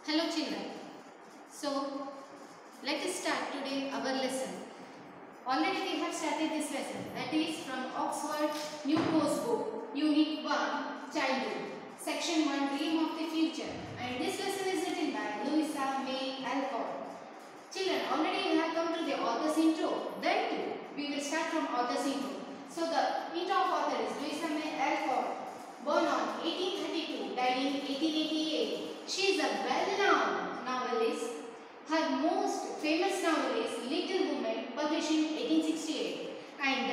Hello children. So let us start today our lesson. Already we have started this lesson, that is from Oxford New Course Book, Unit 1, Childhood, Section 1, Dream of the Future, and this lesson is written by Louisa May Alcott. Children, already you have come to the author's intro. Then too, we will start from author's intro. So the intro of author is Louisa May Alcott, born on 1832, died in 1888. She is a well-known novelist. Her most famous novel is Little Women, published in 1868. And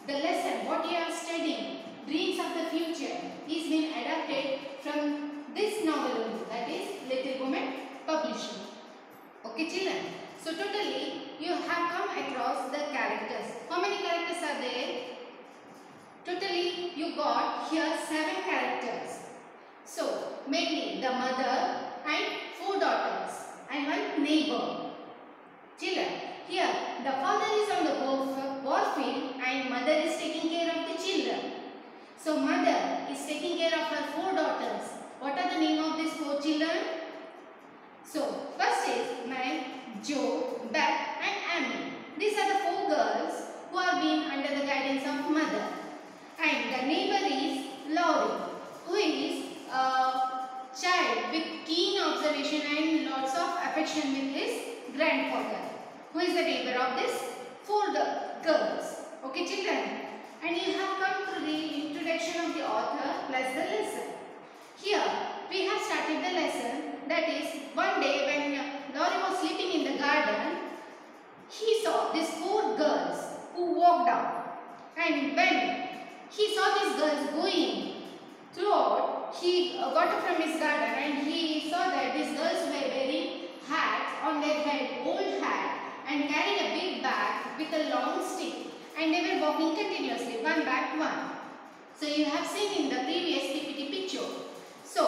the lesson, what you are studying, Dreams of the Future, is been adapted from this novel only, that is Little Women, published. Okay children, so totally you have come across the characters. How many characters are there? Totally you got here 7 characters. So mainly the mother and 4 daughters and 1 neighbor. Children, here the father is on the warfield and mother is taking care of the children. So mother is taking care of her 4 daughters. What are the name of these 4 children? So first is Meg, Jo, Beth and Amy. These are the 4 girls who are being under the guidance of mother. And the neighbor is Laurie, who is a child with keen observation and lots of affection with his grandfather, who is the neighbor of these 4 girls. Okay children, and you have come through the introduction of the author plus the lesson. Here we have started the lesson, that is one day when Laurie was sleeping in the garden, he saw these 4 girls who walked out, and when he saw these girls going throughout, he got up from his garden and he saw that these girls were wearing hats on their head, old hat, and carried a big bag with a long stick, and they were walking continuously, one back one. So you have seen in the previous PPT picture. So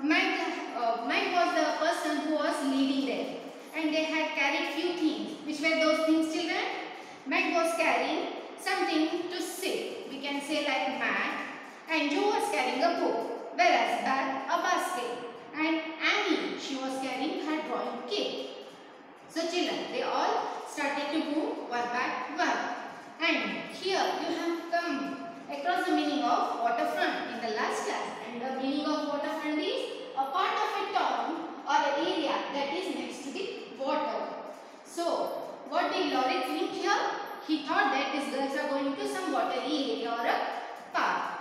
Meg was the person who was leading them, and they had carried few things. Which were those things, children? Meg was carrying something to sit, we can say like mat, and Jo was carrying a book, whereas Beth a basket, and Annie, she was carrying her drawing kit. So children, they all started to move one by one. And here you have come across the meaning of waterfront in the last class, and the meaning of waterfront is a part of a town or an area that is next to the water. So what did Laurie think here? He thought that these girls are going to some watery area or a park.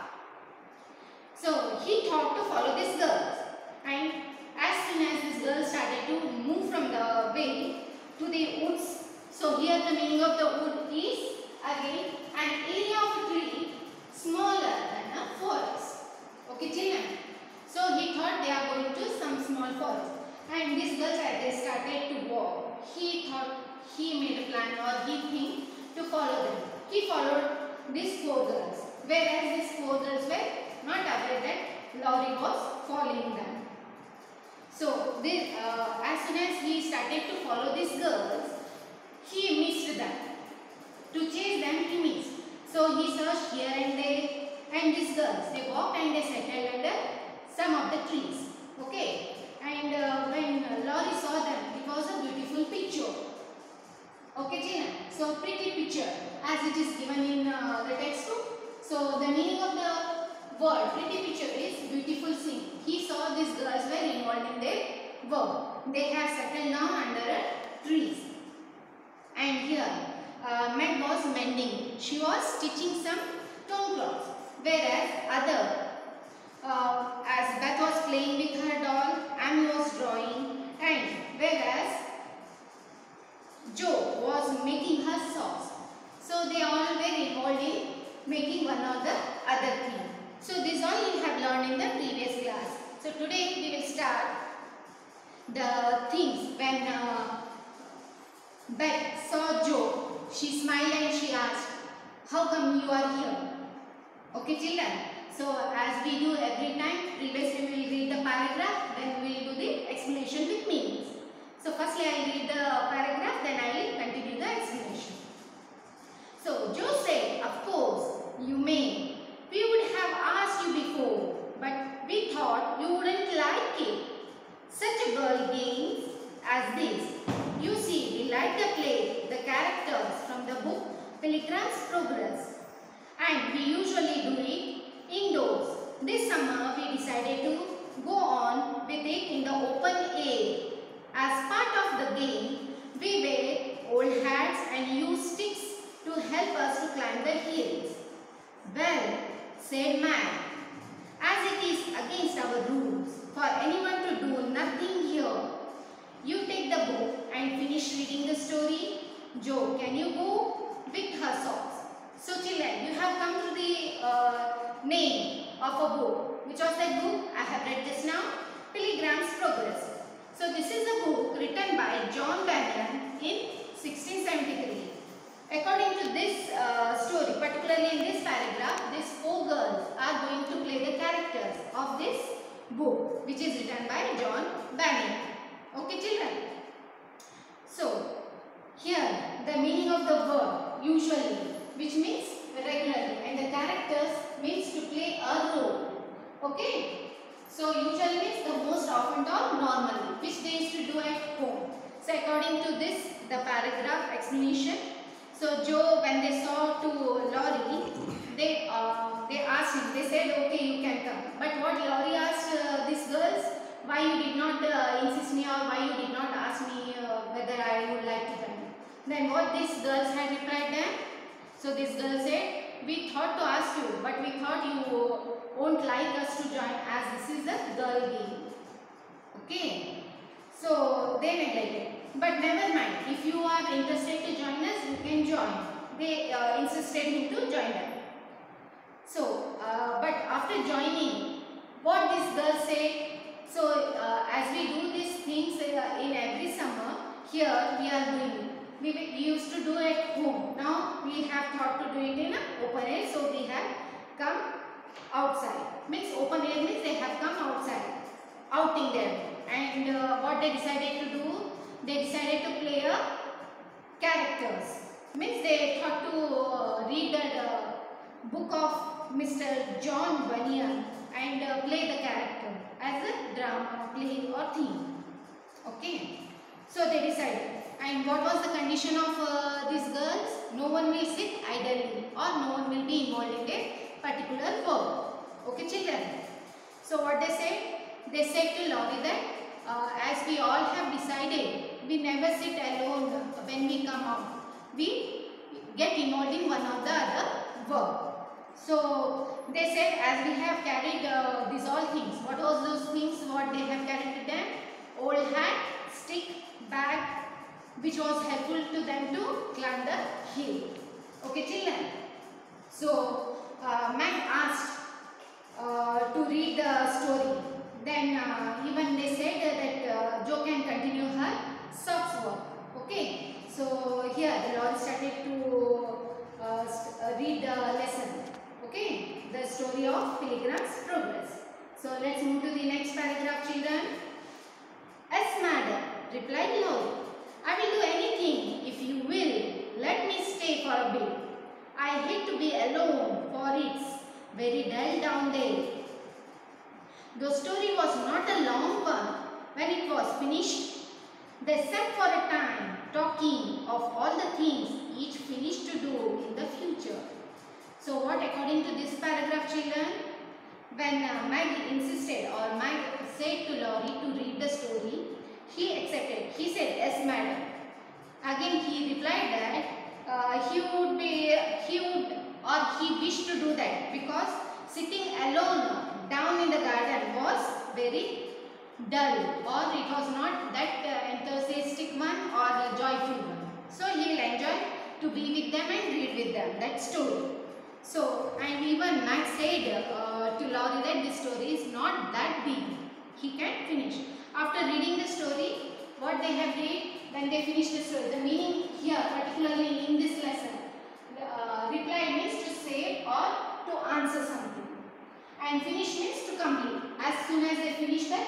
So he thought to follow these girls, and as soon as these girls started to move from the way to the woods, so here the meaning of the wood is again an area of a tree smaller than a forest. Okay children, so he thought they are going to some small forest, and these girls as they started to walk, he thought, he made a plan or he think to follow them. He followed these 4 girls, whereas these 4 girls were not aware that Laurie was following them. So this, as soon as he started to follow these girls, he missed them. To chase them, he missed. So he searched here and there, and these girls, they walked and they settled under some of the trees. Okay, and when Laurie saw them, it was a beautiful picture. Okay children, so pretty picture as it is given in the textbook. So the meaning of the word pretty picture is beautiful scene. He saw these girls were involved in their work. They have settled now under trees. And here Meg was mending. She was stitching some torn cloths, whereas other as Beth was playing with her doll, Amy was drawing, and whereas Jo was making her socks. So they all were involved in making one or the other thing. So this all you have learned in the previous class. So today we will start the things when Beth saw Jo. She smiled and she asked, "How come you are here?" Okay children. So as we do every time, previously we will read the paragraph, then we will do the explanation with meanings. So firstly I will read the paragraph, then I will continue the explanation. So Jo said, "Of course, you may. We would have asked you before, but we thought you wouldn't like it. Pilgrim's Progress, and we usually do it indoors. This summer we decided to go on with it in the open air. As part of the game, we wear old hats and use sticks to help us to climb the hills. Well, said Mag, as it is against our rules for anyone to do nothing here. You take the book and finish reading the story. Jo, can you go with her socks? So children, you have come to the name of a book. Which was that book? I have read just now. Pilgrim's Progress. So this is a book written by John Bunyan in 1673. According to this story, particularly in this paragraph, these four girls are going to play the characters of this book, which is written by John Bunyan. Okay, children. So here the meaning of the word usually, which means regularly, and the characters means to play a role. Okay. So usually means the most often or normally, which they used to do at home. So according to this, the paragraph explanation. So Joe, when they saw to Laurie, they asked him. They said, "Okay, you can come." But what Laurie asked these girls, why you did not insist me, or why you did not ask me whether I would like to come. Then what these girls had replied them? So this girl said, "We thought to ask you, but we thought you won't like us to join as this is a girl game." Okay. So they neglected. But never mind. If you are interested to join us, you can join. They insisted him to join them. So, but after joining, what this girl said, so as we do these things in every summer, here we are doing it. We used to do at home. Now we have thought to do it in open air. So we have come outside. Means open air means they have come outside, outing them. And what they decided to do, they decided to play a characters. Means they thought to read the book of Mr. John Bunyan and play the character as a drama, play or theme. Okay. So they decided. And what was the condition of these girls? No one will sit idly or no one will be involved in a particular work. Okay, children. So what they said? They said to Laurie that as we all have decided, we never sit alone when we come out. We get involved in one or the other work. So they said, as we have carried these all things. What was those things? What they have carried with them? Old hat, stick, bag, which was helpful to them to climb the hill. Okay, children. So Meg asked to read the story. Then even they said that Jo can continue her socks work. Okay. So here Laurie started to read the lesson. Okay. The story of Pilgrim's Progress. So let's move to the next paragraph, children. "Yes, madam," replied Laurie. "I will do anything if you will. Let me stay for a bit. I hate to be alone, for it's very dull down there." The story was not a long one. When it was finished, they sat for a time talking of all the things each finished to do in the future. So what according to this paragraph, children? When Maggie insisted or Mag said to Laurie to read the story, he accepted. He said, "Yes, madam." Again he replied that he wished to do that because sitting alone down in the garden was very dull, or it was not that enthusiastic one or a joyful one. So he will enjoy to be with them and read with them that story. So, and even Max said to Laurie that this story is not that big. He can finish. After reading the story, what they have read, when they finish the story, the meaning here, particularly in this lesson, reply means to say or to answer something, and finish means to complete. As soon as they finish that,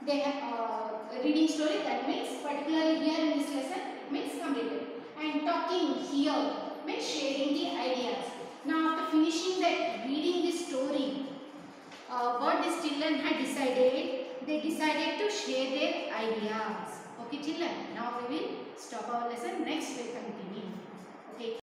they have reading story, that means particularly here in this lesson means completed. And talking here means sharing the ideas. Now after finishing that reading this story, what these children had decided, they decided to share their ideas. Okay children, now we will stop our lesson, next we will continue. Okay.